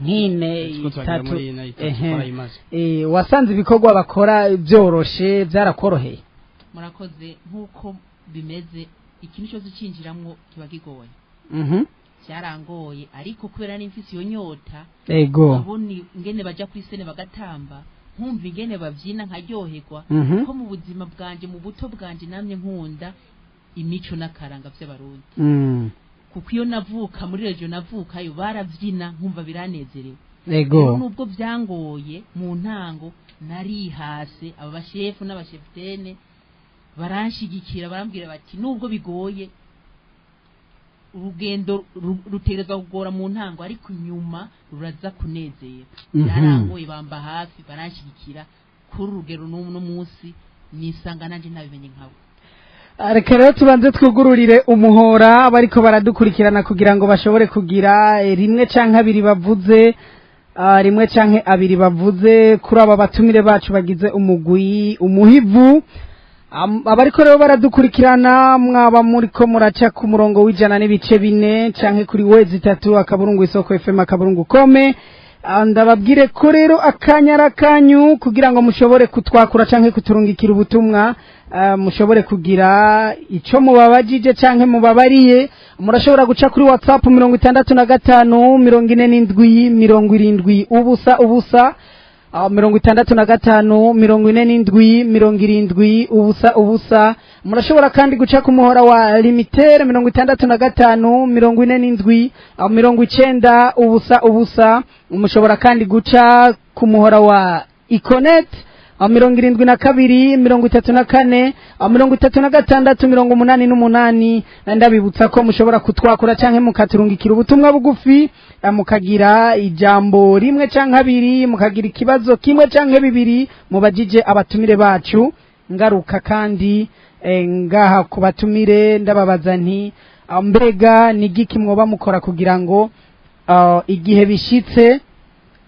nkine 3 wasanze ibikorwa bakora byoroshe byarakoroheye? Murakoze nkuko bimeze ikintu cyose cinjiramwo kiba gigoye. Cyarangoye ariko kubera n'imfisi yo nyota aboni ngene baja kuri sene bagatamba nkumva ingene bavyina nkaryoherwa ko mu buzima bwanje mu buto bwanje namye nkunda imico n'akaranga by'abarundi kuko iyo navuka muri region navukayo baravyina nkumva biranezerewe. Nubwo byangoye mu ntango narihase aba bashefu n'abashefutene baranshigikira barambwira bati nubwo bigoye urugendo ruterezwa kugora mu ntango ariko nyuma ruraza kunezera. Yarangoye bamba hafi baranshigikira kuri urugero no munsi nisanga nanje nabimenye nkabo. Reka rero tubanze twugururire umuhora bariko baradukurikirana kugira ngo bashobore kugira rimwe canke abiri bavuze rimwe canke abiri bavuze kuri aba batumire bacu bagize umugwi umuhivu. Abariko rero baradukurikirana mwaba muriko muraca ku murongo w'ijana n'ibice 4 canke kuri wezi 3 akaburungu isoko FM akaburungu kome ndababwire ko rero akanyara kanyu kugira ngo mushobore kutwakura canke kuturungikira ubutumwa mushobore kugira ico mubabajije canke mubabariye murashobora guca kuri WhatsApp 65 ubusa 65 ubusa murashobora kandi guca ku muhora wa limitere 65 ubusa mushobora kandi guca ku muhora wa Iconet 72 34 ndabibutsa ko mushobora kutwakura canke mukaturungikira ubutumwa bugufi mukagira ijambo rimwe canke abiri mukagira ikibazo kimwe canke bibiri mubajije abatumire bacu ngaruka kandi ngaha kubatumire ndababaza nti mbega nigiki mwoba mukora kugira ngo igihe bishitse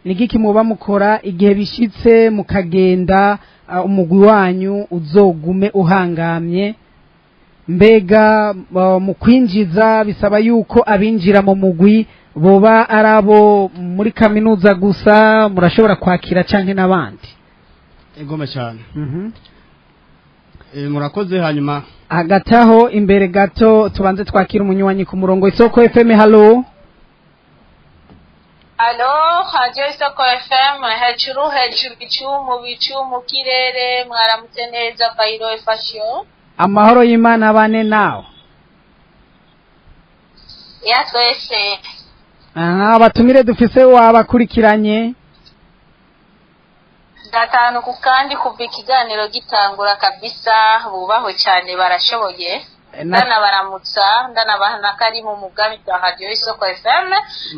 nigiki mwoba mukora igihe bishitse mukagenda umugwi wanyu uzogume uhangamye mbega mu kwinjiza bisaba yuko abinjira mu mugwi boba arabo muri kaminuza gusa murashobora kwakira canke nabandi? Egome cyane murakoze hanyuma agataho imbere gato tubanze twakira umunywanyi ku murongo isoko FM. Hello radio isoko FM hejuru bicu mu kirere mwaramutse neza Kairo Fashion. Amahoro y'Imana bane nawe. Twese abatumire dufise wabakurikiranye gatanu ku kandi kuva ikiganiro gitangura kabisa bubaho cyane barashoboye ndana baramutsa ndana bahana kari mu mugambi wa radio isoko FM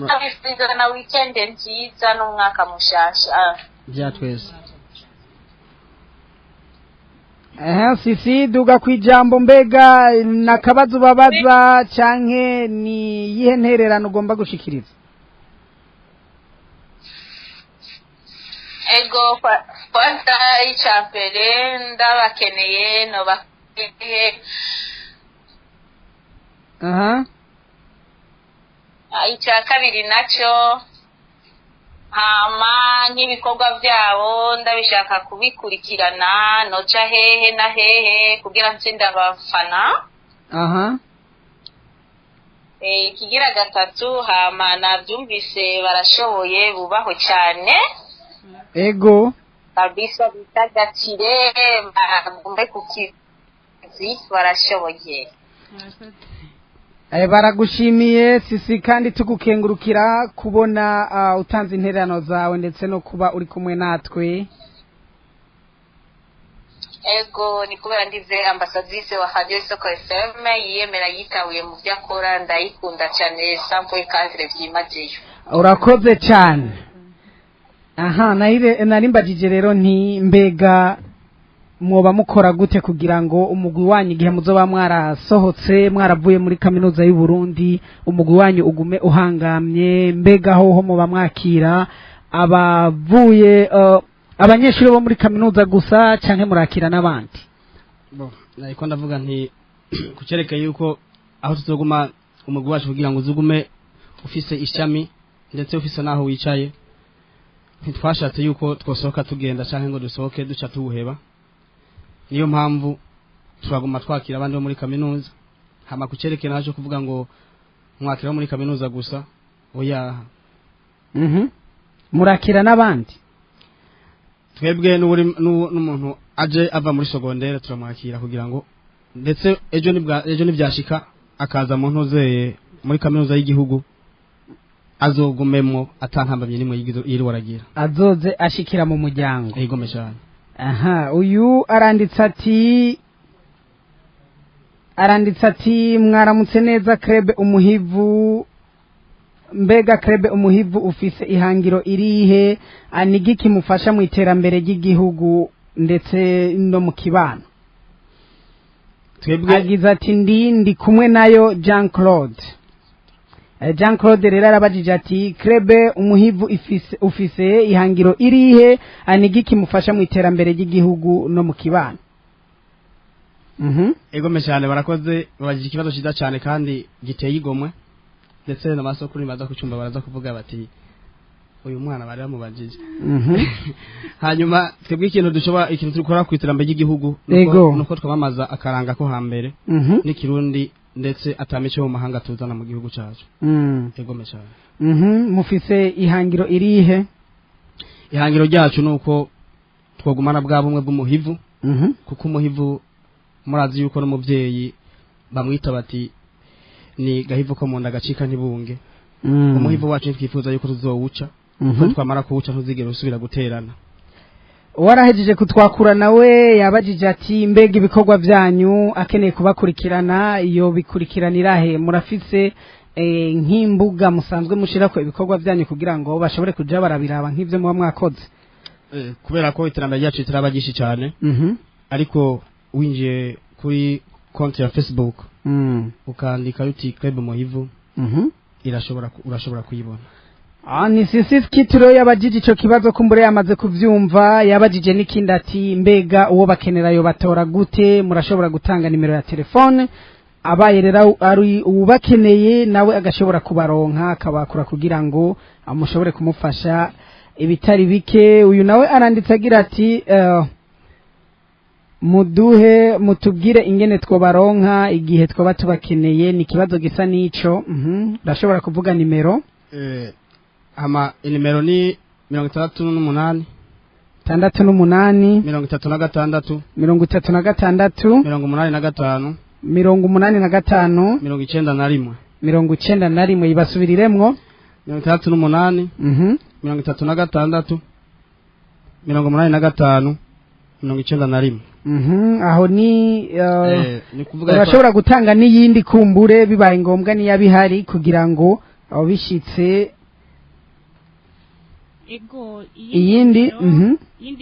abifuriza na weekend nziza n'umwaka mushasha bya twese. Sisi duga kwijambo mbega nakabazo babaza canke ni yihe ntererano ugomba gushikiriza? Ego kwanta icyambere ndabakeneye no bakeneye icya kabiri nacyo hama n'ibikorwa byabo ndabishaka kubikurikirana noca hehe na hehe kugira ntsinda abafana. Ikigira gatatu hama nabyumvise barashoboye bubaho cyane ego kabisa bitagakire bagombe kukizi barashoboye. Baragushimiye Sisi kandi tugukengurukira kubona utanze intererano zawe ndetse no kuba uri kumwe natwe. Ego ni kubera ndize ambassadrice wa Radio Isoko FM yiyemera yitabuye mu byakora ndayikunda cyane sample cadre byimajeyo. Urakoze cyane. aha narimbagije rero nti mbega mwoba mukora gute kugira ngo umugwi wanyu igihe muzoba mwarasohotse mwaravuye muri kaminuza y'u Burundi umugwi wanyu ugume uhangamye mbega hoho muba mwakira abavuye abanyeshuri bo muri kaminuza gusa canke murakira n'abandi nariko ndavuga nti kucerekeye yuko aho tuzoguma umugwi wacu kugira ngo uzugume ufise ishami ndetse ufise naho wicaye ntitwashatse yuko twosohoka tugenda canke ngo dusohoke duca tuwuheba niyo mpamvu turaguma twakira abandi bo muri kaminuza hama kucerekeye naje kuvuga ngo mwakira muri kaminuza gusa oya murakira n'abandi twebwe n'umuntu aje ava muri sogondere turamwakira kugira ngo ndetse ejo nibyashika akaza mu ntuzeye muri kaminuza y'igihugu azogumemwo atantambamye nimwe yiri waragira azoze ashikira mu muryango yigome cyane aha uyu aranditse ati mwaramutse neza Krebe umuhivu mbega Krebe umuhivu ufise ihangiro irihe anigiki mufasha mu iterambere ry'igihugu ndetse no mu kibano twebwe agize ati ndi kumwe nayo Jean Claude rero arabajije ati Krebe umuhivu ufise ihangiro irihe anigiki mufasha mu iterambere ry'igihugu no mu kibano egome cyane barakoze babajije ikibazo cyiza cyane kandi giteye igomwe ndetse n'amasoko baza kucumba baraza kuvuga bati uyu mwana bari bamubajije hanyuma twebwe ikintu turikora ku iterambere ry'igihugu nuko twamamaza akaranga ko hambere n'ikirundi ndetse atamice mu mahanga tuzana mu gihugu cyacu egome cyane mufise ihangiro irihe ihangiro ryacu nuko twogumana bwa bumwe bw'umuhivu kuko umuhivu murazi yuko n'umubyeyi bamwita bati ni gahivu ko munda gacika ntibunge umuhivu wacu twifuza yuko tuzowuca ko twamara kuwuca ntuzigera usubira guterana warahejeje kutwakura nawe yabajije ati mbega ibikorwa byanyu akeneye kubakurikirana iyo bikurikiranira he murafise nk'imbuga musanzwe mushira ko ibikorwa byanyu kugira ngo bashobore kuja barabiraba nk'ivyo muba mwakoze kubera ko iterambere ryacu itarabagishi cyane ariko winjiye kuri konti ya Facebook ukandika uti Krebe umuhivu urashobora kuyibona ni sisi kitiro yabajije ico kibazo kumbure yamaze kuvyumva yabajije n'ikindi ati mbega uwo bakenera yo batora gute murashobora gutanga nimero ya telefone abaye rero ari ubakeneye nawe agashobora kubaronka akabakura kugira ngo amushobore kumufasha ibitari bike uyu nawe aranditse agira ati mutubwire ingene twobaronka igihe twoba tubakeneye ni kibazo gisa n'ico urashobora kuvuga nimero inimero ni 68 68 36 36 85 85 91 ibasubiriremwo 68 36 85 91 aho ni urashobora gutanga n'iyindi kumbure bibaye ngombwa niya bihari kugira ngo abo bishitse ego iyindi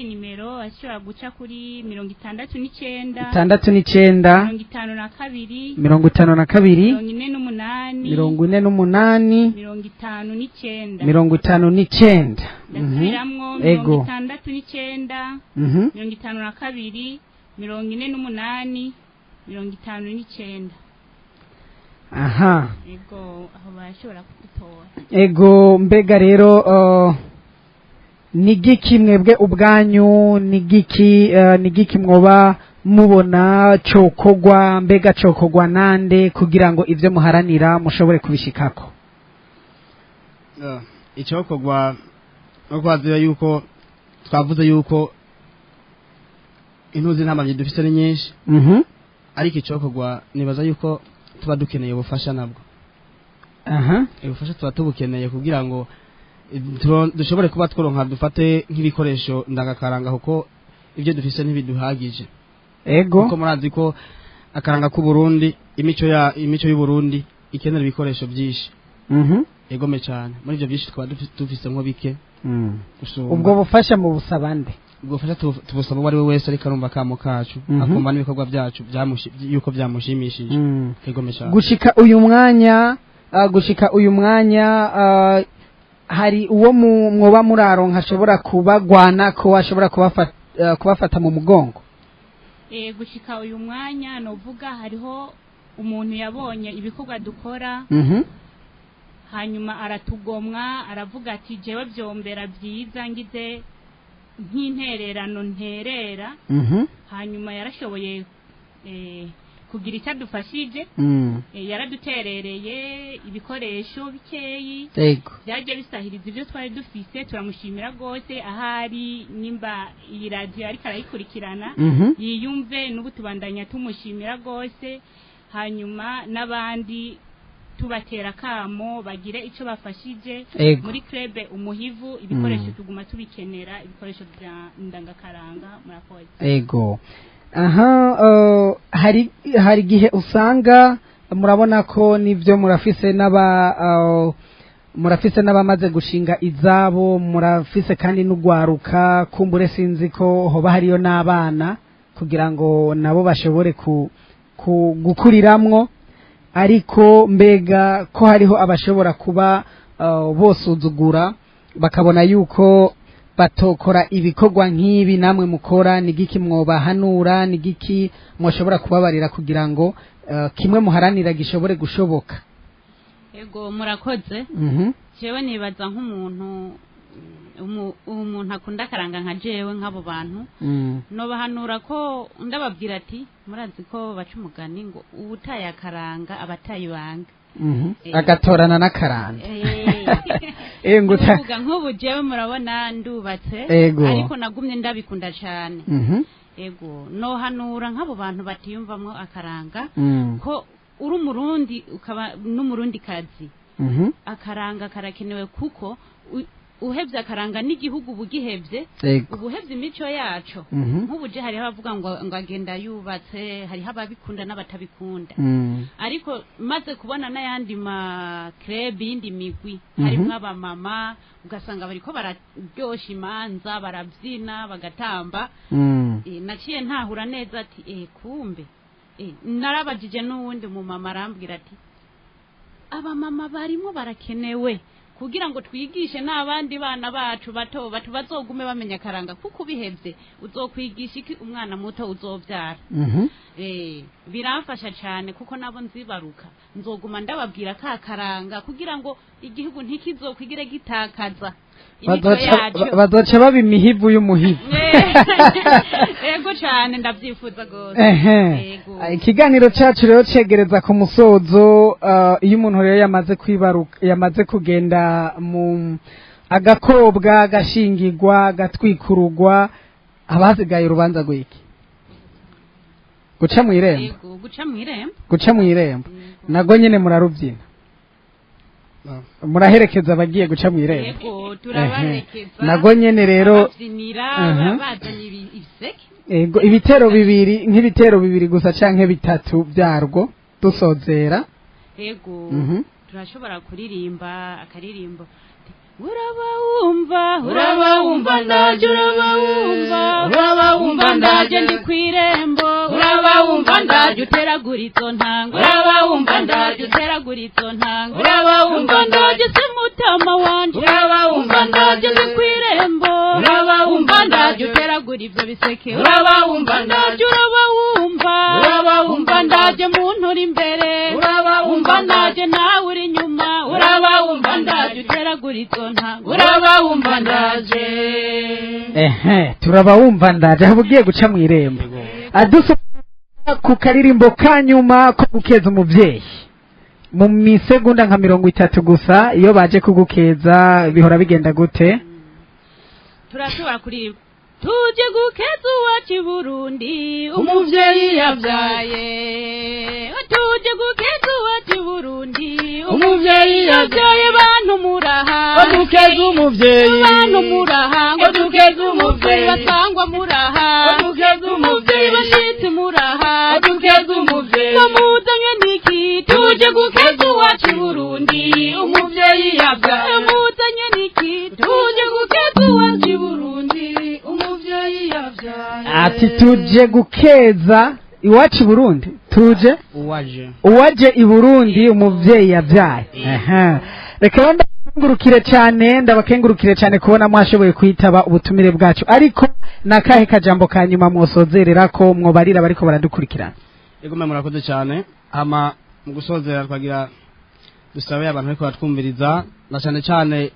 nimero ashobora guca kuri 69 62 52 48 59 ego 69 aha ego aho bashobora kugutora ego mbega rero nigiki mwebwe ubwanyu nigiki mwoba mubona cokogwa mbega cokogwa nande kugira ngo ivyo muharanira mushobore kubishikako icokogwa no kwazira yuko twavuze yuko intuzi ntamavye dufise ni nyinshi ariko icokogwa nibaza yuko tuba dukeneye ubufasha nabwo ubufasha tuba tubukeneye kugira ngo dushobore kuba tworonka dufate nk'ibikoresho ndangakaranga kuko ibyo dufise ntibiduhagije ego kuko murazi ko akaranga ku Burundi imico y'u Burundi ikenera ibikoresho byinshi egome cyane muri ibyo byinshi twaba dufise nko bike ubwo bufasha mu busabande ubwo bufasha tubusaba uwo ari we wese ariko arumva akamo kacu akumva n'ibikorwa byacu yuko byamushimishije egome cyane gushika uyu mwanya hari uwo mwoba muraronka ashobora kubagwana ko ashobora kubafata mu mugongo gushika uyu mwanya novuga hariho umuntu yabonye ibikorwa dukora hanyuma aratugomwa aravuga ati jewe byombera byiza ngize nk'intererano nterera hanyuma yarashoboye kugira icyo adufashije yaraduterereye ibikoresho bikeyi byaje bisahiriza ibyo twari dufise turamushimira rwose ahari nimba iyi radiyo ariko arayikurikirana yiyumve n'ubu tubandanya tumushimira rwose hanyuma n'abandi tubatera kamo bagire icyo bafashije muri club umuhivu ibikoresho tuguma tubikenera ibikoresho bya ndangakaranga murakoze ego hari gihe usanga murabona ko nivyo murafise n'abamaze gushinga izabo murafise kandi n'ugwaruka kumbure sinzi ko hoba hariyo n'abana kugira ngo nabo bashobore gukuriramwo ariko mbega ko hariho abashobora kuba bosuzugura bakabona yuko batokora ibikorwa nk'ibi namwe mukora nigiki mwobahanura nigiki mwoshobora kubabarira kugira ngo kimwe muharanira gishobore gushoboka ego murakoze jewe nibaza nk'umuntu umuntu akunda karanga nka jewe nk'abo bantu no bahanura ko ndababwira ati murazi ko baca umugani ngo ubutaye akaranga abatayibanga agatorana n'akaranda nguvuga nk'ubu jewe murabona ndubatse ariko nagumye ndabikunda cyane ego no hanura nk'abo bantu batiyumvamwo akaranga ko uri umurundi ukaba n'umurundi kazi akaranga karakenewe kuko uhebye akaranga n'igihugu bugihebye ubuhebye imico yacu nk'ubuje hari abavuga ngo agenda yubatse hari ababikunda n'abatabikunda ariko maze kubona n'ayandi ma club yindi migwi harimo abamama ugasanga bariko bararyosha imanza barabyina bagatamba naciye ntahura neza ati kumbe narabajije n'uwundi mu mama arambwira ati abamama barimo barakenewe kugira ngo twigishe n'abandi bana bacu bato bazogume bamenya karanga kuko ubihebye uzokwigisha iki umwana muto uzobyara biramfasha cyane kuko nabo nzibaruka nzoguma ndababwira ka karanga kugira ngo igihugu ntikizokwigire gitakaza bazoca baba imihivu y'umuhivu ego cyane ndabyifuza rwose ikiganiro cyacu rero cegereza ku musozo iyo umuntu rero yamaze kugenda mu agakobwa agashingirwa agatwikururwa haba hasigaye urubanza rw'iki guca mu irembo nabwo nyine murarubyina muraherekeza abagiye guca mu irembo nabwo nyine rero ibitero bibiri nk'ibitero bibiri gusa canke bitatu byarwo dusozera turashobora kuririmba akaririmbo urabawumva ndaje urabawumva ndaje ndi kwirembo urabawumva ndaje uteragura izo ntanga urabawumva ndaje uteragura izo ntanga urabawumva ndaje se mutama wanje urabawumva ndaje ndi kwirembo urabawumva ndaje uteragura ivyo biseke urabawumva ndaje urabawumva ndaje muntu uri imbere urabawumva ndaje nawe uri inyuma urabawumva ndaje uteragura izo ntanga urabawumva ndaje turabawumva ndaje aho ugiye guca mu irembo ku karirimbo ka nyuma ko gukeza umubyeyi mu misegonda nka 30 gusa iyo baje kugukeza bihora bigenda gute turashobora kuririmba tuje gukeza uwacu Burundi umuvyeyi yabyaye tuje gukeza uwacu Burundi umuvyeyi yabyaye bantu muraha dukeza umuvyeyi bantu muraha ngo dukeza umuvyeyi basangwa muraha dukeza umuvyeyi bashitse muraha dukeza umuvyeyi bamuzanye niki tuje gukeza uwacu Burundi umuvyeyi yabyaye muzanye niki tuje gukeza uwacu i Burundi umuvyeyi yabyaye ati tuje gukeza iwacu i Burundi tuje uwaje i Burundi umuvyeyi yabyaye reka ndabakengurukire cyane kubona mwashoboye kwitaba ubutumire bwacu ariko nakahe kajambo ka nyuma mwosozerera ko mwobarira bariko baradukurikirana yego murakoze cyane ama mu gusozera twagira dusabe abantu bariko batwumviriza na cyane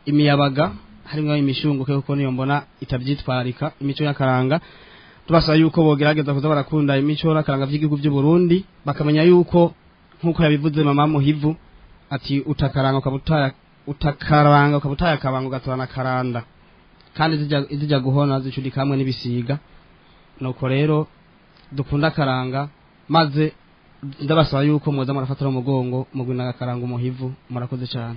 imiyabaga harimo imishunguke kuko niyo mbona itabyitwarika imico y'akaranga tubasaba yuko bogerageza kuza barakunda imico y'akaranga by'igihugu by'u Burundi bakamenya yuko nkuko yabivuze mama Muhivu ati utakaranga ukabutaya akabango gatorana karanda kandi zijya guhona zicudika hamwe n'ibisiga nuko rero dukunda akaranga maze ndabasaba yuko muza murafatira umugongo mugwina akaranga Umuhivu murakoze cyane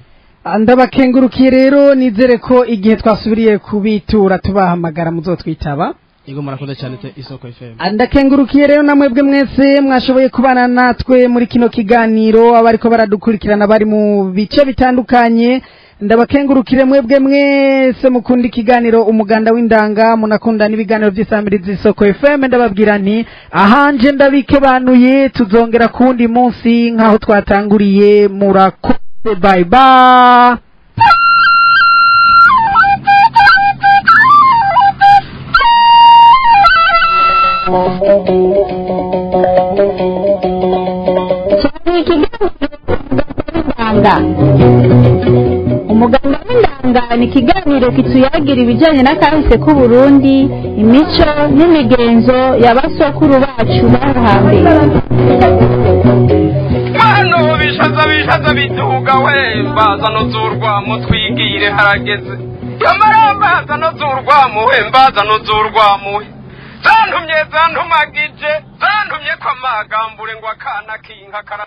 ndabakengurukiye rero nizere ko igihe twasubiriye kubitura tubahamagara muzotwitaba yego murakoze cyane Isoko FM ndakengurukiye rero namwebwe mwese mwashoboye kubana natwe muri kino kiganiro abariko baradukurikirana bari mu bice bitandukanye ndabakengurukire mwebwe mwese mukunda ikiganiro umuganda w'indanga munakunda n'ibiganiro by'isambirizi Isoko FM ndababwira nti ahanje ndabikebanuye tuzongera kundi munsi nkaho twatanguriye murakoze bye bye umuganda w'indanga ni ikiganiro kituyagira ibijyanye n'akahise k'u Burundi imico n'imigenzo y'abasokuru bacu baho hambere hano bishaza biduga we mbazano z'urwamo twigire harageze kamara mbazano z'urwamo we mbazano z'urwamo zantumye zantumagije zantumye kwa magambure ngo akana kinka kara